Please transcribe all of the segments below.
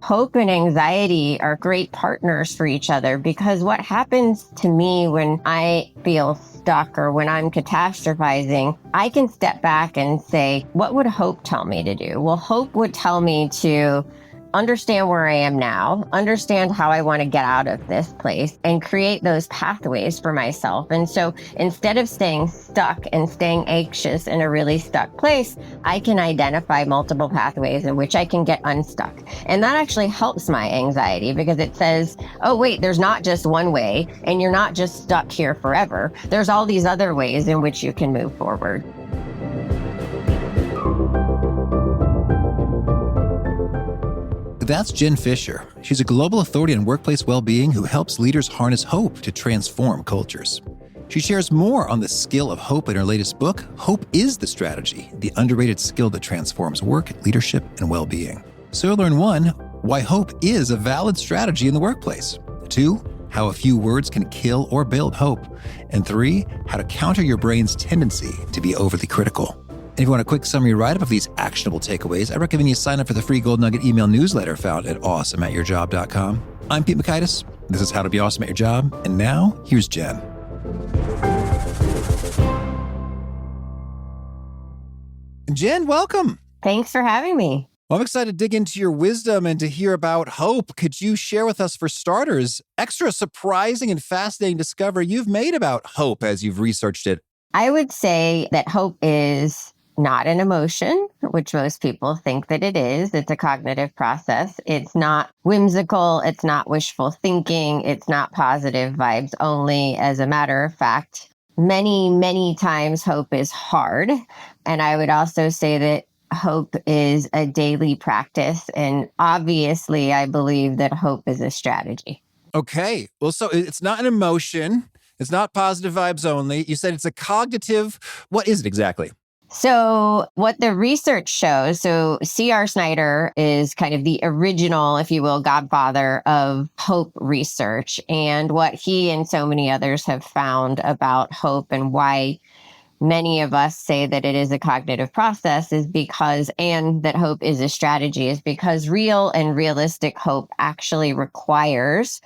hope and anxiety are great partners for each other, because what happens to me when I feel stuck or when I'm catastrophizing, I can step back and say, what would hope tell me to do? Well, hope would tell me to understand where I am now, understand how I want to get out of this place, and create those pathways for myself. And so instead of staying stuck and staying anxious in a really stuck place, I can identify multiple pathways in which I can get unstuck. And that actually helps my anxiety, because it says, oh, wait, there's not just one way, and you're not just stuck here forever. There's all these other ways in which you can move forward. That's Jen Fisher. She's a global authority on workplace well-being who helps leaders harness hope to transform cultures. She shares more on the skill of hope in her latest book, Hope is the Strategy, the underrated skill that transforms work, leadership, and well-being. So you'll learn 1, why hope is a valid strategy in the workplace. 2, how a few words can kill or build hope. And 3, how to counter your brain's tendency to be overly critical. And if you want a quick summary write-up of these actionable takeaways, I recommend you sign up for the free Gold Nugget email newsletter found at awesomeatyourjob.com. I'm Pete Mikitis. This is How to Be Awesome at Your Job. And now, here's Jen. Jen, welcome. Thanks for having me. Well, I'm excited to dig into your wisdom and to hear about hope. Could you share with us, for starters, extra surprising and fascinating discovery you've made about hope as you've researched it? I would say that hope is not an emotion, which most people think that it is. It's a cognitive process. It's not whimsical. It's not wishful thinking. It's not positive vibes only. As a matter of fact, many, many times hope is hard. And I would also say that hope is a daily practice. And obviously, I believe that hope is a strategy. Okay. Well, so it's not an emotion. It's not positive vibes only. You said it's a cognitive. What is it exactly? So what the research shows, so C.R. Snyder is kind of the original, if you will, godfather of hope research. And what he and so many others have found about hope and why many of us say that it is a cognitive process is because, and that hope is a strategy, is because real and realistic hope actually requires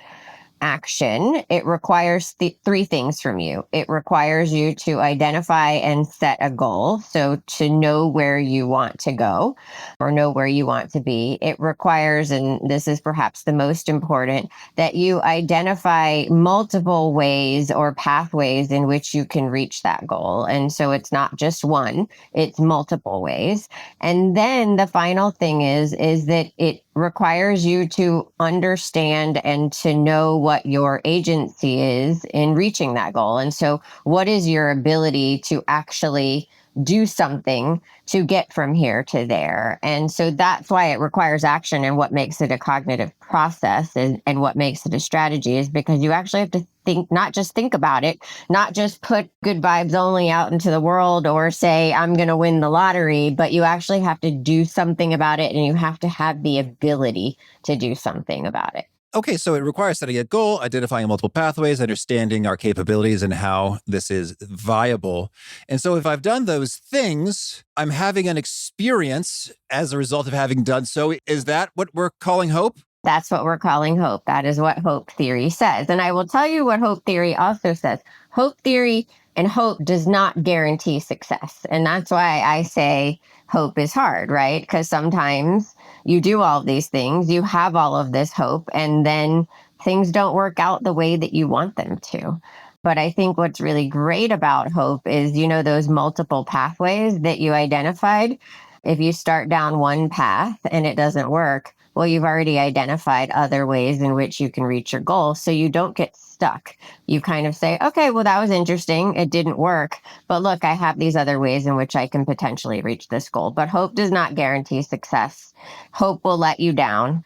action. It requires three things from you. It requires you to identify and set a goal. So to know where you want to go or know where you want to be. It requires, and this is perhaps the most important, that you identify multiple ways or pathways in which you can reach that goal. And so it's not just one, it's multiple ways. And then the final thing is that it requires you to understand and to know what your agency is in reaching that goal. And so what is your ability to actually do something to get from here to there? And so that's why it requires action, and what makes it a cognitive process and what makes it a strategy is because you actually have to think, not just think about it, not just put good vibes only out into the world or say, I'm going to win the lottery, but you actually have to do something about it, and you have to have the ability to do something about it. Okay, so it requires setting a goal, identifying multiple pathways, understanding our capabilities and how this is viable. And so if I've done those things, I'm having an experience as a result of having done so. Is that what we're calling hope? That's what we're calling hope. That is what hope theory says. And I will tell you what hope theory also says. Hope theory and hope does not guarantee success. And that's why I say hope is hard, right? Because sometimes you do all of these things, you have all of this hope, and then things don't work out the way that you want them to. But I think what's really great about hope is, those multiple pathways that you identified. If you start down one path and it doesn't work, well, you've already identified other ways in which you can reach your goal. So you don't get stuck. You kind of say, okay, well, that was interesting. It didn't work. But look, I have these other ways in which I can potentially reach this goal. But hope does not guarantee success. Hope will let you down.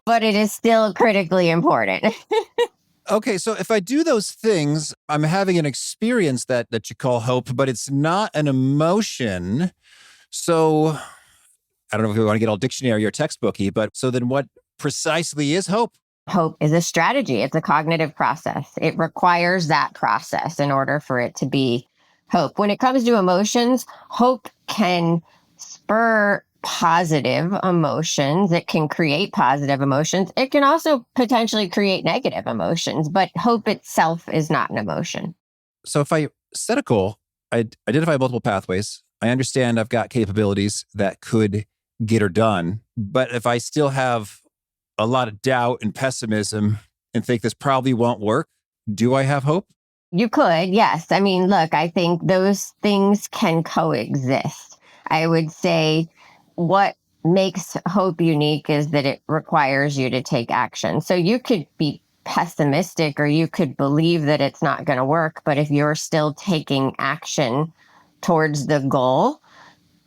But it is still critically important. Okay, so if I do those things, I'm having an experience that you call hope, but it's not an emotion. So I don't know if we want to get all dictionary or textbooky, but so then what precisely is hope? Hope is a strategy. It's a cognitive process. It requires that process in order for it to be hope. When it comes to emotions, hope can spur positive emotions. It can create positive emotions. It can also potentially create negative emotions, but hope itself is not an emotion. So if I set a goal, I identify multiple pathways. I understand I've got capabilities that could get her done. But if I still have a lot of doubt and pessimism and think this probably won't work, do I have hope? You could, yes. I mean, look, I think those things can coexist. I would say what makes hope unique is that it requires you to take action. So you could be pessimistic or you could believe that it's not going to work, but if you're still taking action towards the goal,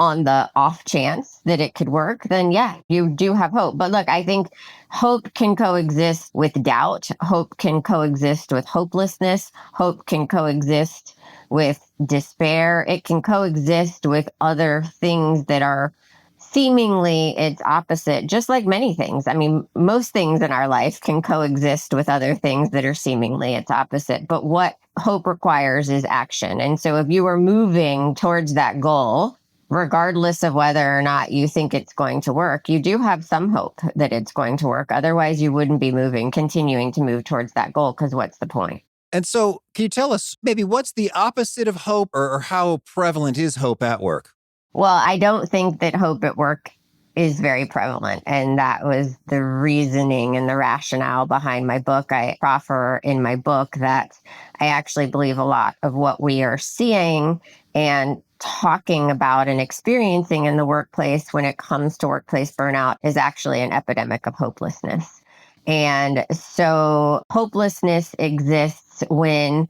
on the off chance that it could work, then yeah, you do have hope. But look, I think hope can coexist with doubt. Hope can coexist with hopelessness. Hope can coexist with despair. It can coexist with other things that are seemingly its opposite, just like many things. I mean, most things in our life can coexist with other things that are seemingly its opposite. But what hope requires is action. And so if you are moving towards that goal, regardless of whether or not you think it's going to work, you do have some hope that it's going to work. Otherwise, you wouldn't be continuing to move towards that goal, because what's the point? And so can you tell us maybe what's the opposite of hope, or how prevalent is hope at work? Well, I don't think that hope at work is very prevalent. And that was the reasoning and the rationale behind my book. I proffer in my book that I actually believe a lot of what we are seeing and talking about and experiencing in the workplace when it comes to workplace burnout is actually an epidemic of hopelessness. And so hopelessness exists when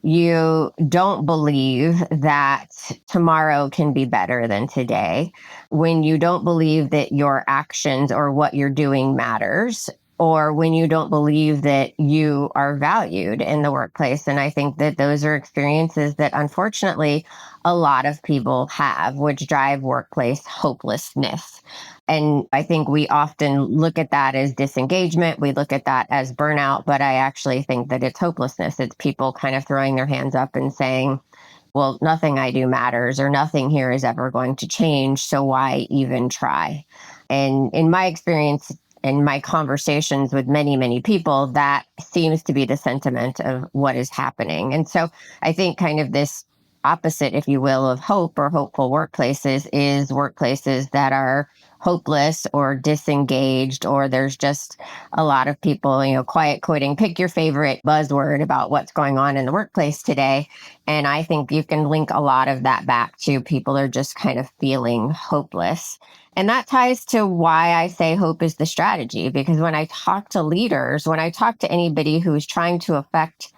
you don't believe that tomorrow can be better than today, when you don't believe that your actions or what you're doing matters, or when you don't believe that you are valued in the workplace. And I think that those are experiences that unfortunately a lot of people have, which drive workplace hopelessness. And I think we often look at that as disengagement. We look at that as burnout, but I actually think that it's hopelessness. It's people kind of throwing their hands up and saying, well, nothing I do matters, or nothing here is ever going to change. So why even try? And in my experience, in my conversations with many, many people, that seems to be the sentiment of what is happening. And so I think kind of this opposite, if you will, of hope or hopeful workplaces is workplaces that are hopeless or disengaged, or there's just a lot of people, quiet quitting. Pick your favorite buzzword about what's going on in the workplace today. And I think you can link a lot of that back to people are just kind of feeling hopeless. And that ties to why I say hope is the strategy, because when I talk to leaders, when I talk to anybody who's trying to affect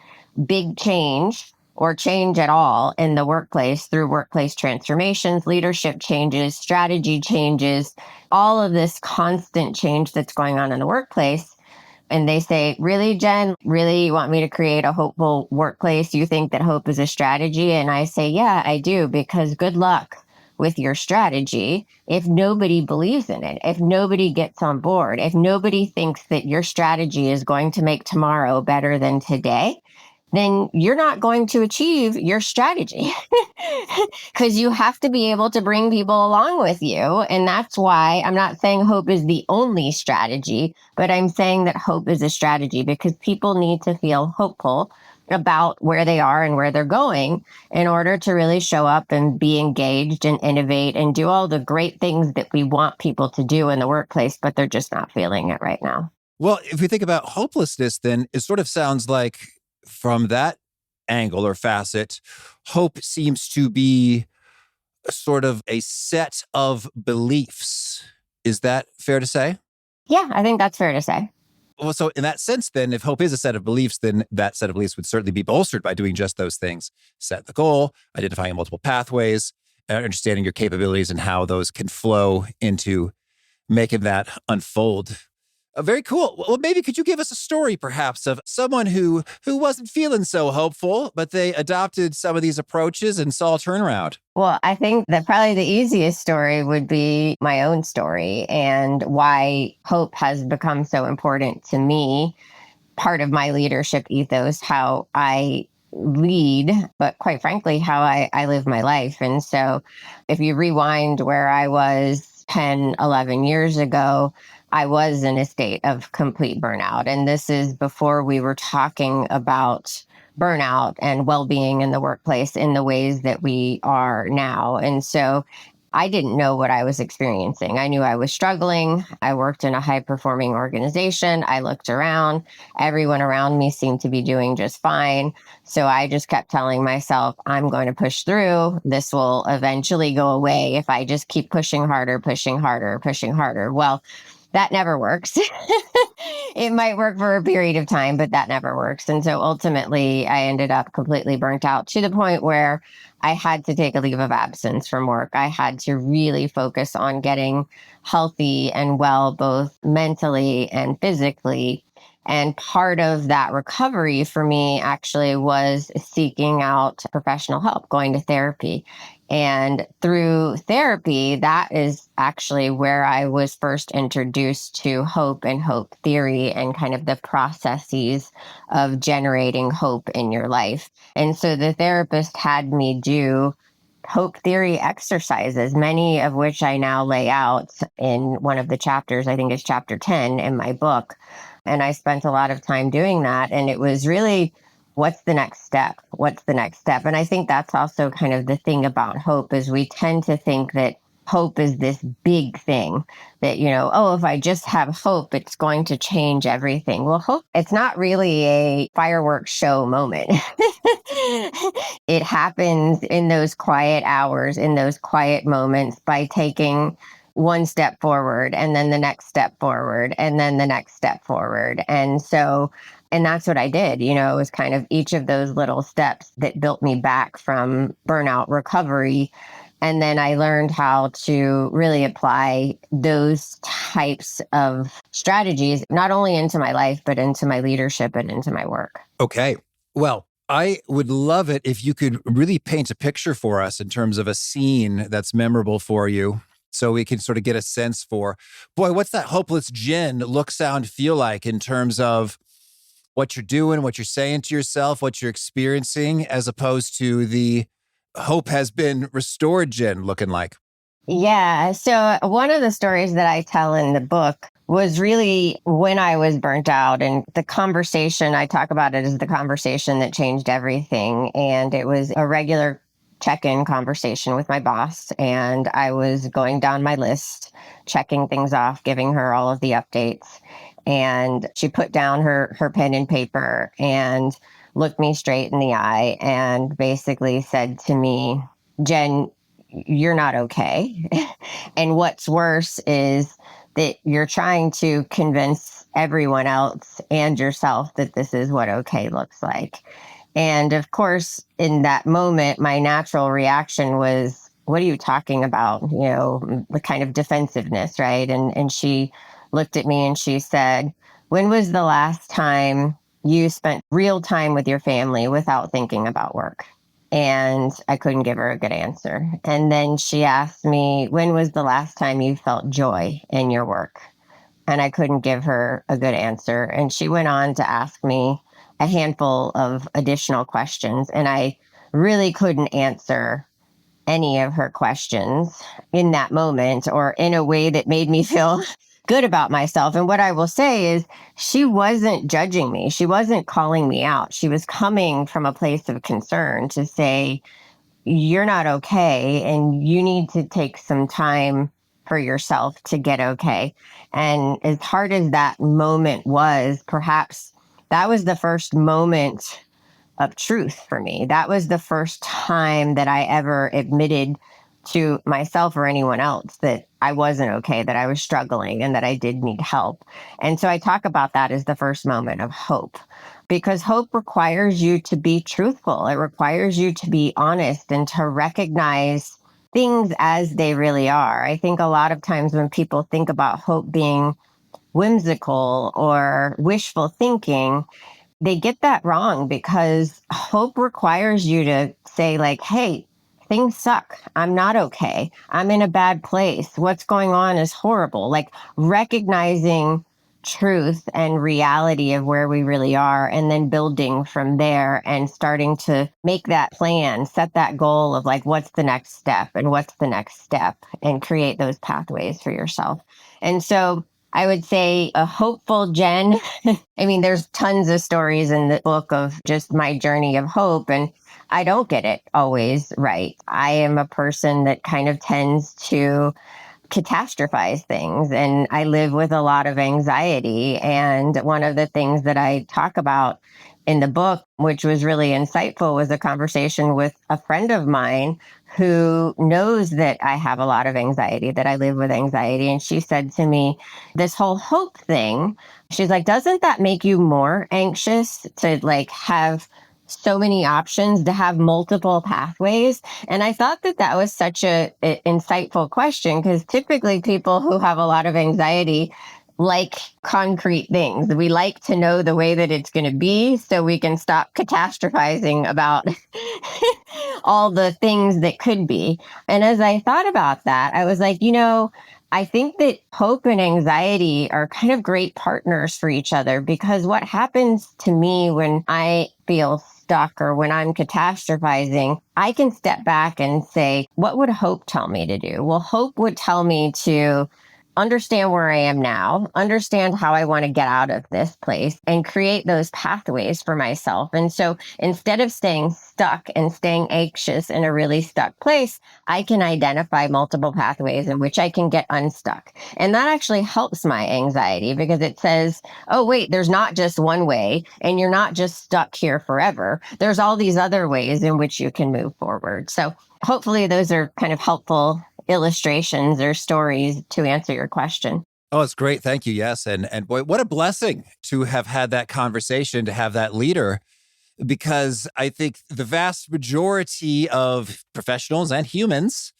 big change or change at all in the workplace through workplace transformations, leadership changes, strategy changes, all of this constant change that's going on in the workplace. And they say, really, Jen, really you want me to create a hopeful workplace? You think that hope is a strategy? And I say, yeah, I do, because good luck with your strategy if nobody believes in it, if nobody gets on board, if nobody thinks that your strategy is going to make tomorrow better than today, then you're not going to achieve your strategy, because you have to be able to bring people along with you. And that's why I'm not saying hope is the only strategy, but I'm saying that hope is a strategy, because people need to feel hopeful about where they are and where they're going in order to really show up and be engaged and innovate and do all the great things that we want people to do in the workplace, but they're just not feeling it right now. Well, if we think about hopelessness, then it sort of sounds like from that angle or facet, hope seems to be sort of a set of beliefs. Is that fair to say? Yeah, I think that's fair to say. Well, so in that sense, then, if hope is a set of beliefs, then that set of beliefs would certainly be bolstered by doing just those things. Set the goal, identifying multiple pathways, understanding your capabilities and how those can flow into making that unfold. Very cool. Well, maybe could you give us a story, perhaps, of someone who wasn't feeling so hopeful, but they adopted some of these approaches and saw a turnaround? Well, I think that probably the easiest story would be my own story and why hope has become so important to me. Part of my leadership ethos, how I lead, but quite frankly, how I live my life. And so if you rewind where I was 10, 11 years ago, I was in a state of complete burnout. And this is before we were talking about burnout and well-being in the workplace in the ways that we are now. And so I didn't know what I was experiencing. I knew I was struggling. I worked in a high-performing organization. I looked around. Everyone around me seemed to be doing just fine. So I just kept telling myself, I'm going to push through. This will eventually go away if I just keep pushing harder, pushing harder, pushing harder. Well, that never works. It might work for a period of time, but that never works. And so ultimately, I ended up completely burnt out to the point where I had to take a leave of absence from work. I had to really focus on getting healthy and well, both mentally and physically. And part of that recovery for me actually was seeking out professional help, going to therapy. And through therapy, that is actually where I was first introduced to hope and hope theory and kind of the processes of generating hope in your life. And so the therapist had me do hope theory exercises, many of which I now lay out in one of the chapters. I think it's chapter 10 in my book. And I spent a lot of time doing that. And it was really, what's the next step? What's the next step? And I think that's also kind of the thing about hope is we tend to think that hope is this big thing that, oh, if I just have hope, it's going to change everything. Well, hope, it's not really a fireworks show moment. It happens in those quiet hours, in those quiet moments by taking one step forward and then the next step forward and then the next step forward. And that's what I did. It was kind of each of those little steps that built me back from burnout recovery. And then I learned how to really apply those types of strategies, not only into my life, but into my leadership and into my work. Okay. Well, I would love it if you could really paint a picture for us in terms of a scene that's memorable for you, so we can sort of get a sense for, boy, what's that hopeless Jen look, sound, feel like in terms of what you're doing, what you're saying to yourself, what you're experiencing, as opposed to the hope has been restored Jen looking like? Yeah. So one of the stories that I tell in the book was really when I was burnt out, and the conversation, I talk about it as the conversation that changed everything. And it was a regular check-in conversation with my boss. And I was going down my list, checking things off, giving her all of the updates. And she put down her pen and paper and looked me straight in the eye and basically said to me, Jen, you're not okay. And what's worse is that you're trying to convince everyone else and yourself that this is what okay looks like. And of course, in that moment, my natural reaction was, what are you talking about? The kind of defensiveness, right? And she looked at me and she said, when was the last time you spent real time with your family without thinking about work? And I couldn't give her a good answer. And then she asked me, when was the last time you felt joy in your work? And I couldn't give her a good answer. And she went on to ask me a handful of additional questions. And I really couldn't answer any of her questions in that moment or in a way that made me feel good about myself. And what I will say is she wasn't judging me. She wasn't calling me out. She was coming from a place of concern to say, you're not okay and you need to take some time for yourself to get okay. And as hard as that moment was, perhaps that was the first moment of truth for me. That was the first time that I ever admitted to myself or anyone else that I wasn't okay, that I was struggling and that I did need help. And so I talk about that as the first moment of hope, because hope requires you to be truthful. It requires you to be honest and to recognize things as they really are. I think a lot of times when people think about hope being whimsical or wishful thinking, they get that wrong, because hope requires you to say like, hey, things suck. I'm not okay. I'm in a bad place. What's going on is horrible. Like recognizing truth and reality of where we really are, and then building from there and starting to make that plan, set that goal of like, what's the next step and what's the next step, and create those pathways for yourself. And so I would say a hopeful Jen. I mean, there's tons of stories in the book of just my journey of hope, and I don't get it always right. I am a person that kind of tends to catastrophize things, and I live with a lot of anxiety. And one of the things that I talk about in the book, which was really insightful, was a conversation with a friend of mine who knows that I have a lot of anxiety, that I live with anxiety. And she said to me, this whole hope thing, she's like, doesn't that make you more anxious to like have so many options, to have multiple pathways? And I thought that that was such a insightful question, because typically people who have a lot of anxiety like concrete things. We like to know the way that it's going to be so we can stop catastrophizing about all the things that could be. And as I thought about that, I was like, I think that hope and anxiety are kind of great partners for each other, because what happens to me when I feel stuck or when I'm catastrophizing, I can step back and say, what would hope tell me to do? Well, hope would tell me to understand where I am now, understand how I want to get out of this place, and create those pathways for myself. And so instead of staying stuck and staying anxious in a really stuck place, I can identify multiple pathways in which I can get unstuck. And that actually helps my anxiety, because it says, oh, wait, there's not just one way, and you're not just stuck here forever. There's all these other ways in which you can move forward. So hopefully those are kind of helpful illustrations or stories to answer your question. Oh, it's great. Thank you. Yes. And boy, what a blessing to have had that conversation, to have that leader, because I think the vast majority of professionals and humans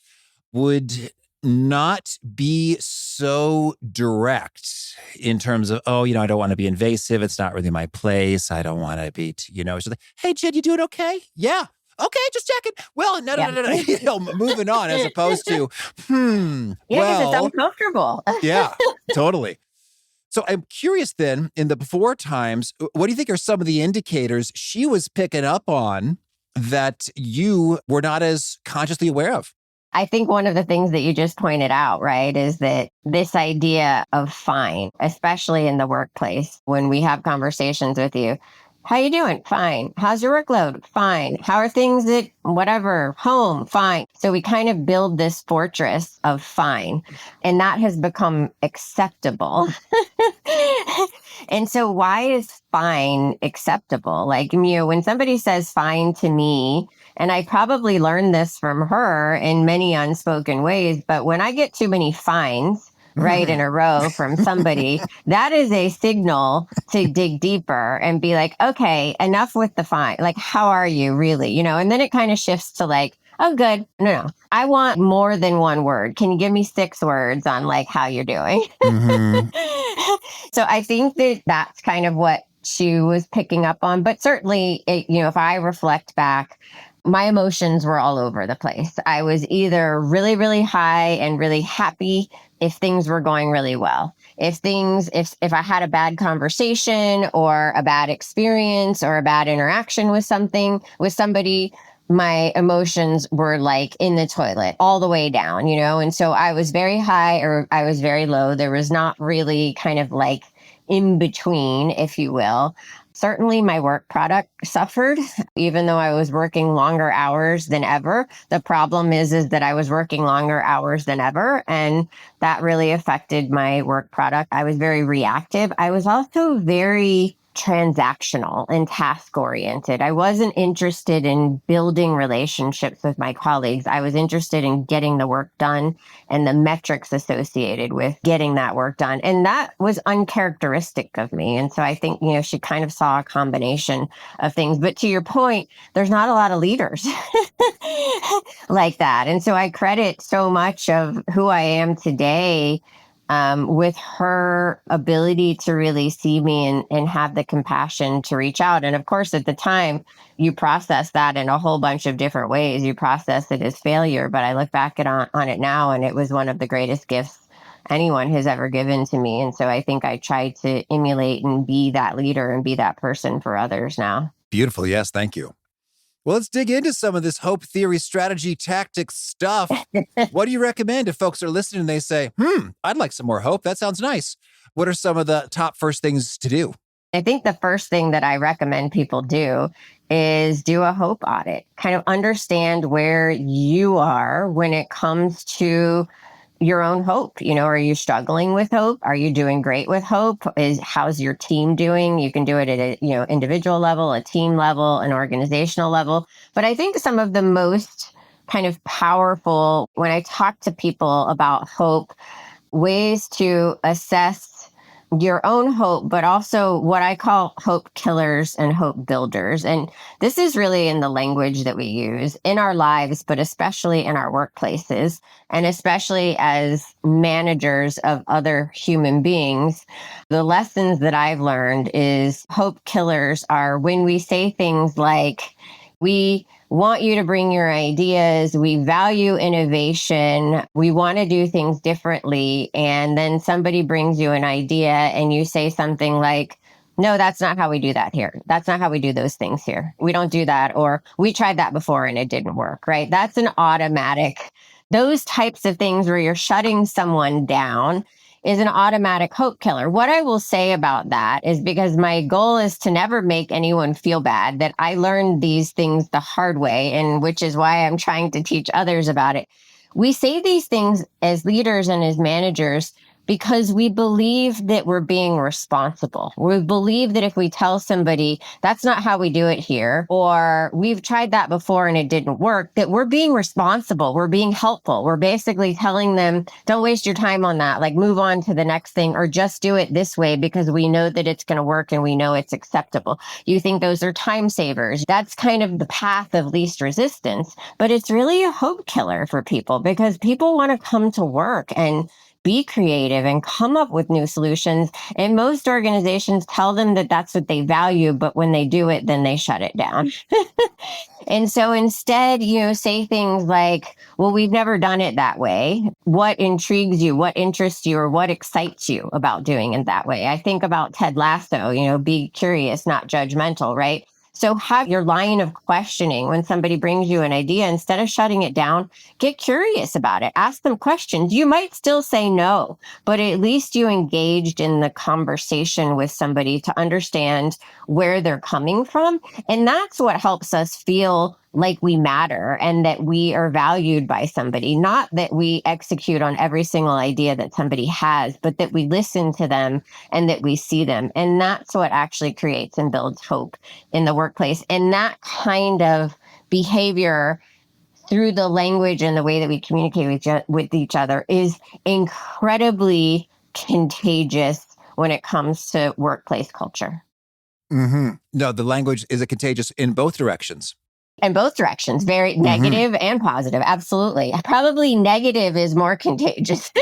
would not be so direct in terms of, I don't want to be invasive. It's not really my place. I don't want to be, it's like, hey, Jen, you doing okay? Yeah. Okay, just checking. Well, no. Moving on, as opposed to, because it's uncomfortable. Yeah, totally. So I'm curious then, in the before times, what do you think are some of the indicators she was picking up on that you were not as consciously aware of? I think one of the things that you just pointed out, right, is that this idea of fine, especially in the workplace, when we have conversations with you, how you doing? Fine. How's your workload? Fine. How are things at whatever, home? Fine. So we kind of build this fortress of fine, and that has become acceptable. And so why is fine acceptable? Like, when somebody says fine to me, and I probably learned this from her in many unspoken ways, but when I get too many fines, right, in a row from somebody, that is a signal to dig deeper and be like, okay, enough with the fine. Like, how are you really? And then it kind of shifts to like, oh, good. No, I want more than one word. Can you give me 6 words on like how you're doing? So I think that that's kind of what she was picking up on. But certainly, if I reflect back, my emotions were all over the place. I was either really, really high and really happy if things were going really well. If I had a bad conversation or a bad experience or a bad interaction with somebody, my emotions were like in the toilet all the way down, And so I was very high or I was very low. There was not really kind of like in between, if you will. Certainly my work product suffered, even though I was working longer hours than ever. The problem is that I was working longer hours than ever, and that really affected my work product. I was very reactive. I was also very transactional and task oriented. I wasn't interested in building relationships with my colleagues. I was interested in getting the work done and the metrics associated with getting that work done. And that was uncharacteristic of me. And so I think, she kind of saw a combination of things. But to your point, there's not a lot of leaders like that. And so I credit so much of who I am today with her ability to really see me and have the compassion to reach out. And of course, at the time, you process that in a whole bunch of different ways. You process it as failure, but I look back on it now, and it was one of the greatest gifts anyone has ever given to me. And so I think I try to emulate and be that leader and be that person for others now. Beautiful. Yes. Thank you. Well, let's dig into some of this hope theory, strategy, tactics stuff. What do you recommend if folks are listening and they say, I'd like some more hope. That sounds nice. What are some of the top first things to do? I think the first thing that I recommend people do is do a hope audit, kind of understand where you are when it comes to your own hope. Are you struggling with hope? Are you doing great with hope? How's your team doing? You can do it at a, individual level, a team level, an organizational level. But I think some of the most kind of powerful, when I talk to people about hope, ways to assess your own hope, but also what I call hope killers and hope builders. And this is really in the language that we use in our lives, but especially in our workplaces, and especially as managers of other human beings. The lessons that I've learned is hope killers are when we say things like, we want you to bring your ideas. We value innovation. We want to do things differently. And then somebody brings you an idea and you say something like, no, that's not how we do that here. That's not how we do those things here. We don't do that. Or we tried that before and it didn't work, right? That's an automatic. Those types of things where you're shutting someone down is an automatic hope killer. What I will say about that is, because my goal is to never make anyone feel bad, that I learned these things the hard way, and which is why I'm trying to teach others about it. We say these things as leaders and as managers because we believe that we're being responsible. We believe that if we tell somebody that's not how we do it here, or we've tried that before and it didn't work, that we're being responsible. We're being helpful. We're basically telling them, don't waste your time on that. Like, move on to the next thing, or just do it this way because we know that it's going to work and we know it's acceptable. You think those are time savers. That's kind of the path of least resistance, but it's really a hope killer for people, because people want to come to work and be creative and come up with new solutions. And most organizations tell them that that's what they value, but when they do it, then they shut it down. And so instead, say things like, well, we've never done it that way. What intrigues you? What interests you? Or what excites you about doing it that way? I think about Ted Lasso, be curious, not judgmental, right? So have your line of questioning when somebody brings you an idea. Instead of shutting it down, get curious about it. Ask them questions. You might still say no, but at least you engaged in the conversation with somebody to understand where they're coming from. And that's what helps us feel like we matter and that we are valued by somebody, not that we execute on every single idea that somebody has, but that we listen to them and that we see them. And that's what actually creates and builds hope in the workplace. And that kind of behavior through the language and the way that we communicate with each other is incredibly contagious when it comes to workplace culture. No, the language is contagious in both directions. In both directions, very negative and positive. Absolutely. Probably negative is more contagious.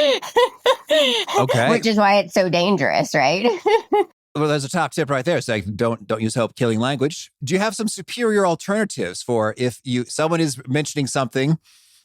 Okay. Which is why it's so dangerous, right? Well, there's a top tip right there. Saying don't use hope killing language. Do you have some superior alternatives for if someone is mentioning something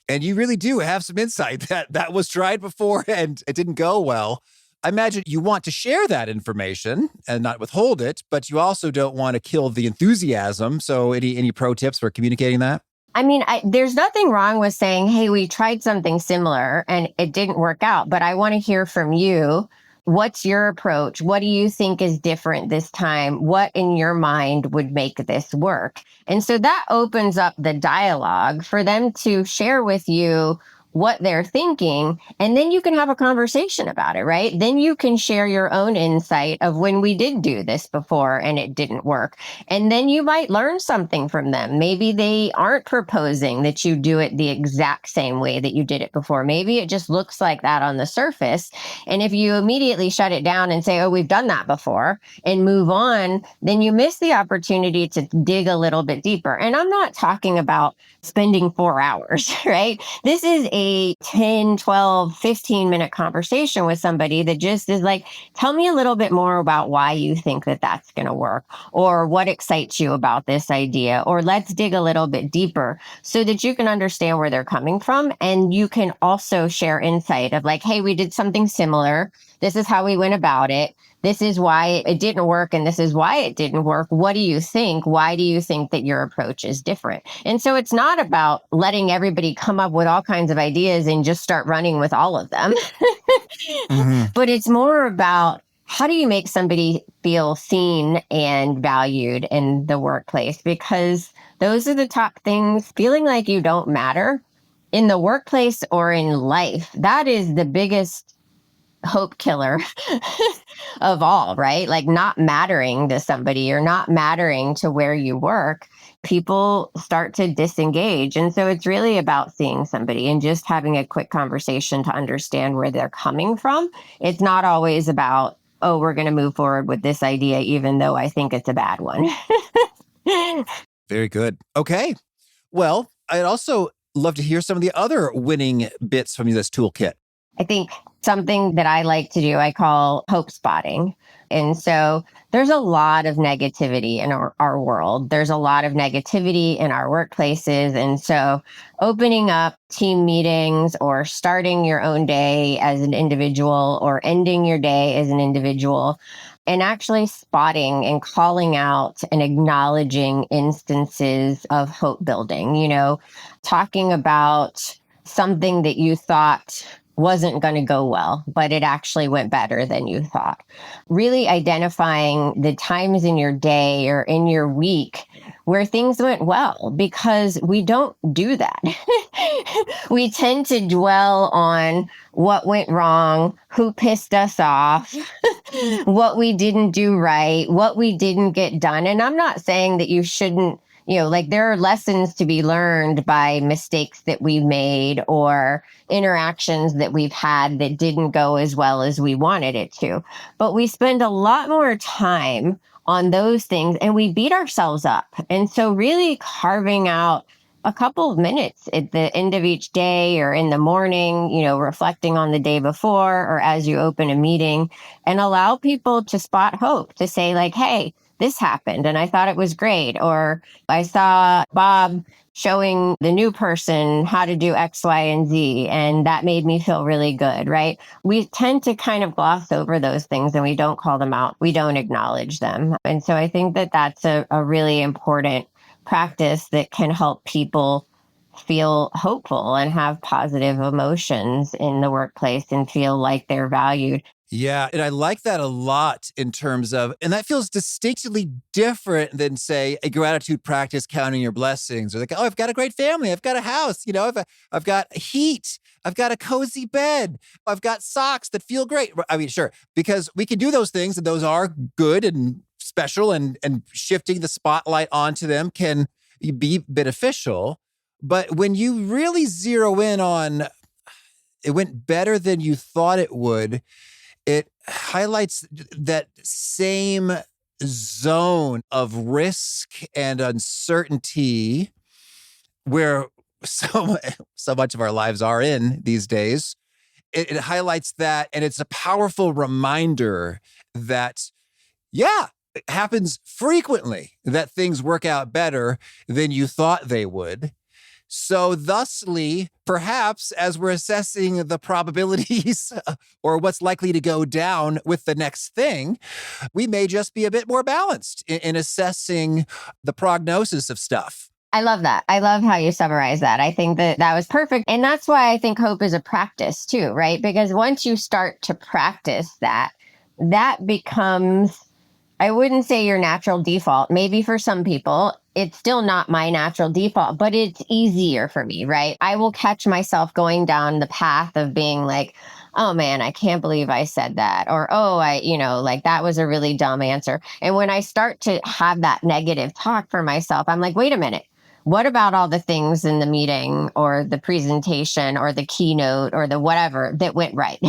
and you really do have some insight that was tried before and it didn't go well? I imagine you want to share that information and not withhold it, but you also don't want to kill the enthusiasm. So any pro tips for communicating that? I mean, there's nothing wrong with saying, hey, we tried something similar and it didn't work out, but I want to hear from you. What's your approach? What do you think is different this time? What in your mind would make this work? And so that opens up the dialogue for them to share with you what they're thinking, and then you can have a conversation about it, right? Then you can share your own insight of when we did do this before and it didn't work. And then you might learn something from them. Maybe they aren't proposing that you do it the exact same way that you did it before. Maybe it just looks like that on the surface. And if you immediately shut it down and say, oh, we've done that before, and move on, then you miss the opportunity to dig a little bit deeper. And I'm not talking about spending 4 hours, right? This is a a 10, 12, 15-minute conversation with somebody that just is like, tell me a little bit more about why you think that that's going to work, or what excites you about this idea, or let's dig a little bit deeper so that you can understand where they're coming from. And you can also share insight of like, hey, we did something similar. This is how we went about it. This is why it didn't work, and this is why it didn't work. What do you think? Why do you think that your approach is different? And so it's not about letting everybody come up with all kinds of ideas and just start running with all of them. But it's more about, how do you make somebody feel seen and valued in the workplace? Because those are the top things. Feeling like you don't matter in the workplace or in life, that is the biggest hope killer of all, right? Like not mattering to somebody or not mattering to where you work, people start to disengage. And so it's really about seeing somebody and just having a quick conversation to understand where they're coming from. It's not always about, oh, we're going to move forward with this idea, even though I think it's a bad one. Very good. Okay. Well, I'd also love to hear some of the other winning bits from this toolkit. I think something that I like to do, I call hope spotting. And so there's a lot of negativity in our world. There's a lot of negativity in our workplaces. And so opening up team meetings or starting your own day as an individual or ending your day as an individual, and actually spotting and calling out and acknowledging instances of hope building, talking about something that you thought wasn't going to go well, but it actually went better than you thought. Really identifying the times in your day or in your week where things went well, because we don't do that. We tend to dwell on what went wrong, who pissed us off, what we didn't do right, what we didn't get done. And I'm not saying that you shouldn't, there are lessons to be learned by mistakes that we've made or interactions that we've had that didn't go as well as we wanted it to. But we spend a lot more time on those things and we beat ourselves up. And so really carving out a couple of minutes at the end of each day or in the morning, reflecting on the day before or as you open a meeting, and allow people to spot hope, to say like, hey, this happened and I thought it was great. Or I saw Bob showing the new person how to do X, Y, and Z, and that made me feel really good, right? We tend to kind of gloss over those things and we don't call them out. We don't acknowledge them. And so I think that that's a really important practice that can help people feel hopeful and have positive emotions in the workplace and feel like they're valued. Yeah, and I like that a lot in terms of, and that feels distinctly different than, say, a gratitude practice counting your blessings. Or like, oh, I've got a great family, I've got a house, I've got heat, I've got a cozy bed, I've got socks that feel great. I mean, sure, because we can do those things and those are good and special, and shifting the spotlight onto them can be beneficial. But when you really zero in on it went better than you thought it would, it highlights that same zone of risk and uncertainty where so much of our lives are in these days. It highlights that, and it's a powerful reminder that, yeah, it happens frequently that things work out better than you thought they would. So thusly, perhaps as we're assessing the probabilities or what's likely to go down with the next thing, we may just be a bit more balanced in assessing the prognosis of stuff. I love that. I love how you summarize that. I think that was perfect. And that's why I think hope is a practice too, right? Because once you start to practice that becomes, I wouldn't say your natural default. Maybe for some people, it's still not my natural default, but it's easier for me, right? I will catch myself going down the path of being like, oh man, I can't believe I said that. Or, oh, that was a really dumb answer. And when I start to have that negative talk for myself, I'm like, wait a minute. what about all the things in the meeting or the presentation or the keynote or the whatever that went right?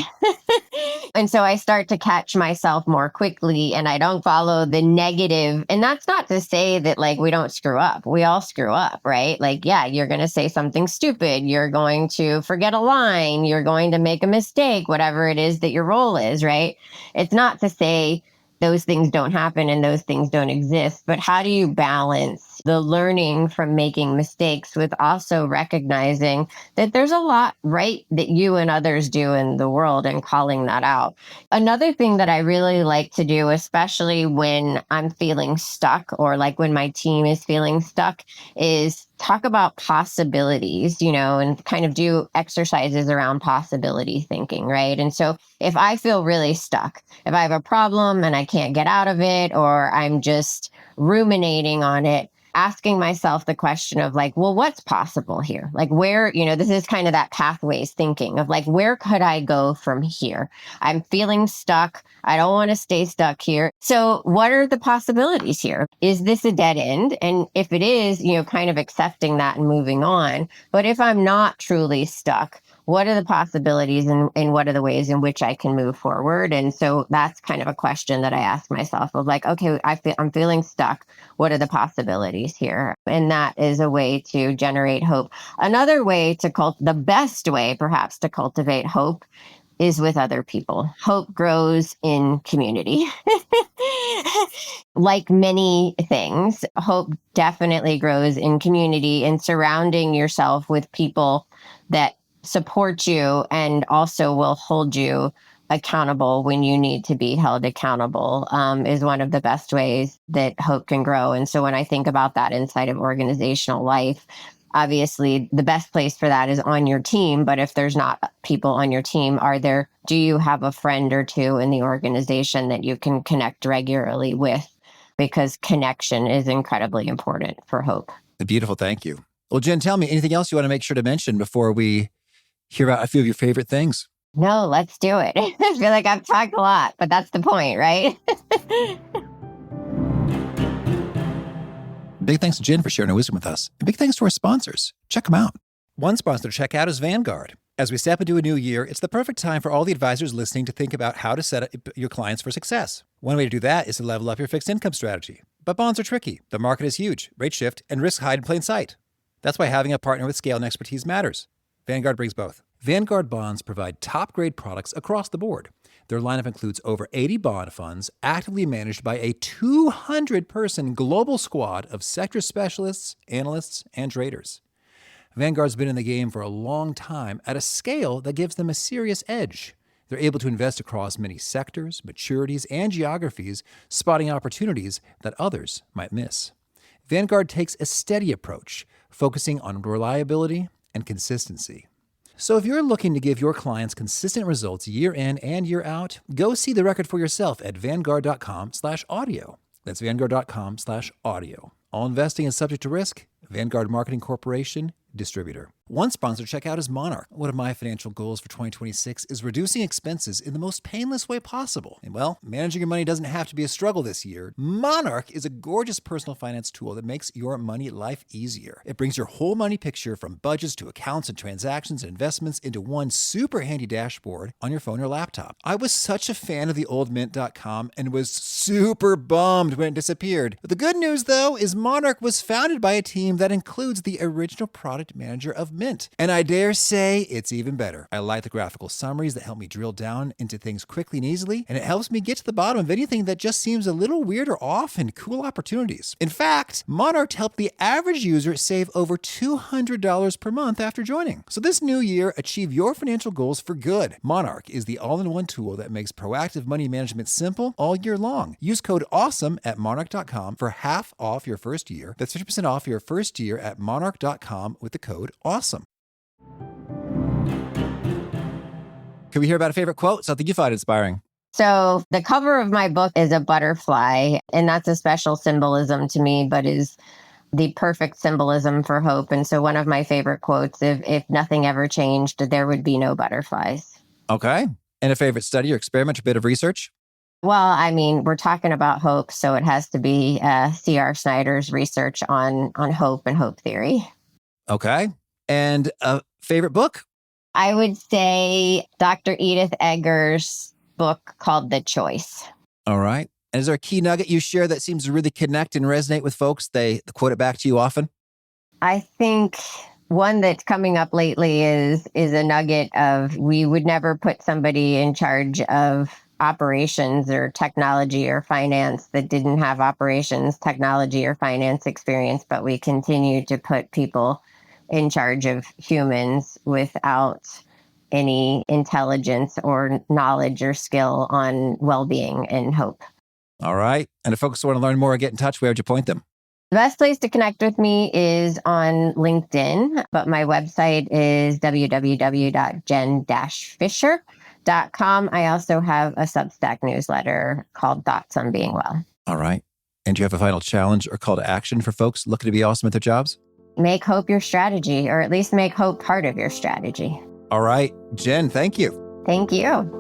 And so I start to catch myself more quickly and I don't follow the negative. And that's not to say that like we don't screw up. We all screw up, right? Like, yeah, you're going to say something stupid. You're going to forget a line. You're going to make a mistake, whatever it is that your role is, right? It's not to say those things don't happen and those things don't exist, but how do you balance the learning from making mistakes with also recognizing that there's a lot right that you and others do in the world and calling that out? Another thing that I really like to do, especially when I'm feeling stuck or like when my team is feeling stuck, is talk about possibilities, and kind of do exercises around possibility thinking, right? And so if I feel really stuck, if I have a problem and I can't get out of it, or I'm just ruminating on it, asking myself the question of like, well, what's possible here? Like where, this is kind of that pathways thinking of like, where could I go from here? I'm feeling stuck. I don't want to stay stuck here. So what are the possibilities here? Is this a dead end? And if it is, kind of accepting that and moving on. But if I'm not truly stuck, what are the possibilities and what are the ways in which I can move forward? And so that's kind of a question that I ask myself of like, okay, I'm feeling stuck. What are the possibilities here? And that is a way to generate hope. Another way the best way perhaps to cultivate hope is with other people. Hope grows in community. Like many things, hope definitely grows in community and surrounding yourself with people that support you and also will hold you accountable when you need to be held accountable is one of the best ways that hope can grow. And so when I think about that inside of organizational life, obviously the best place for that is on your team. But if there's not people on your team, do you have a friend or two in the organization that you can connect regularly with? Because connection is incredibly important for hope. Beautiful. Thank you. Well, Jen, tell me anything else you want to make sure to mention before we hear about a few of your favorite things? No, let's do it. I feel like I've talked a lot, but that's the point, right? Big thanks to Jen for sharing her wisdom with us. And big thanks to our sponsors. Check them out. One sponsor to check out is Vanguard. As we step into a new year, it's the perfect time for all the advisors listening to think about how to set up your clients for success. One way to do that is to level up your fixed income strategy. But bonds are tricky. The market is huge, rates shift, and risks hide in plain sight. That's why having a partner with scale and expertise matters. Vanguard brings both. Vanguard bonds provide top-grade products across the board. Their lineup includes over 80 bond funds actively managed by a 200-person global squad of sector specialists, analysts, and traders. Vanguard's been in the game for a long time at a scale that gives them a serious edge. They're able to invest across many sectors, maturities, and geographies, spotting opportunities that others might miss. Vanguard takes a steady approach, focusing on reliability and consistency. So if you're looking to give your clients consistent results year in and year out, go see the record for yourself at Vanguard.com/audio. That's Vanguard.com/audio. All investing is subject to risk. Vanguard Marketing Corporation, distributor. One sponsor to check out is Monarch. One of my financial goals for 2026 is reducing expenses in the most painless way possible. And well, managing your money doesn't have to be a struggle this year. Monarch is a gorgeous personal finance tool that makes your money life easier. It brings your whole money picture from budgets to accounts and transactions and investments into one super handy dashboard on your phone or laptop. I was such a fan of the old Mint.com and was super bummed when it disappeared. But the good news, though, is Monarch was founded by a team that includes the original product manager of Mint. And I dare say it's even better. I like the graphical summaries that help me drill down into things quickly and easily, and it helps me get to the bottom of anything that just seems a little weird or off and cool opportunities. In fact, Monarch helped the average user save over $200 per month after joining. So this new year, achieve your financial goals for good. Monarch is the all-in-one tool that makes proactive money management simple all year long. Use code AWESOME at Monarch.com for half off your first year. That's 50% off your first year at Monarch.com with the code AWESOME. Can we hear about a favorite quote? Something you find inspiring. So the cover of my book is a butterfly, and that's a special symbolism to me, but is the perfect symbolism for hope. And so one of my favorite quotes, if nothing ever changed, there would be no butterflies. Okay. And a favorite study or experiment, a bit of research? Well, I mean, we're talking about hope, so it has to be C.R. Snyder's research on hope and hope theory. Okay. And a favorite book? I would say Dr. Edith Eger's book called The Choice. All right. And is there a key nugget you share that seems to really connect and resonate with folks? They quote it back to you often? I think one that's coming up lately is a nugget of we would never put somebody in charge of operations or technology or finance that didn't have operations, technology, or finance experience, but we continue to put people in charge of humans without any intelligence or knowledge or skill on well-being and hope. All right. And if folks want to learn more or get in touch, where would you point them? The best place to connect with me is on LinkedIn, but my website is www.jen-fisher.com. I also have a Substack newsletter called Thoughts on Being Well. All right. And do you have a final challenge or call to action for folks looking to be awesome at their jobs? Make hope your strategy, or at least make hope part of your strategy. All right. Jen, thank you. Thank you.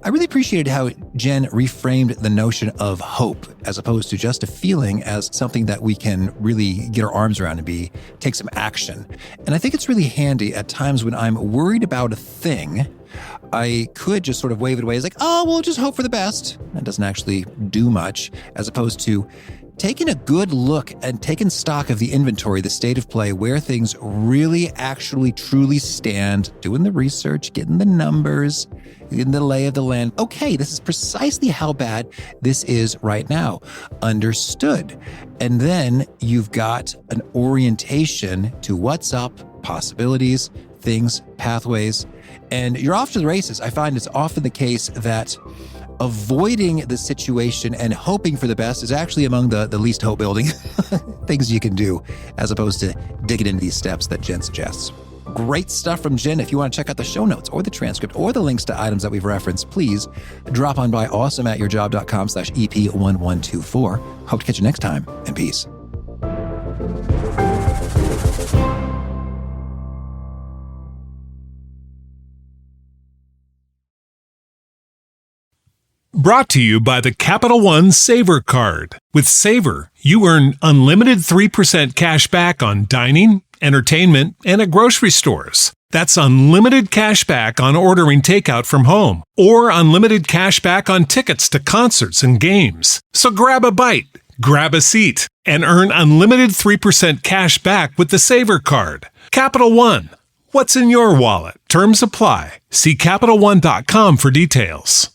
I really appreciated how Jen reframed the notion of hope as opposed to just a feeling as something that we can really get our arms around and take some action. And I think it's really handy at times when I'm worried about a thing, I could just sort of wave it away as like, oh, well, just hope for the best. That doesn't actually do much, as opposed to taking a good look and taking stock of the inventory, the state of play, where things really actually truly stand, doing the research, getting the numbers, getting the lay of the land. Okay, this is precisely how bad this is right now. Understood. And then you've got an orientation to what's up, possibilities, things, pathways, and you're off to the races. I find it's often the case that avoiding the situation and hoping for the best is actually among the least hope building things you can do, as opposed to digging into these steps that Jen suggests. Great stuff from Jen. If you want to check out the show notes or the transcript or the links to items that we've referenced, please drop on by awesomeatyourjob.com/EP1124. Hope to catch you next time, and peace. Brought to you by the Capital One Savor Card. With Savor, you earn unlimited 3% cash back on dining, entertainment, and at grocery stores. That's unlimited cash back on ordering takeout from home, or unlimited cash back on tickets to concerts and games. So grab a bite, grab a seat, and earn unlimited 3% cash back with the Savor Card. Capital One. What's in your wallet? Terms apply. See CapitalOne.com for details.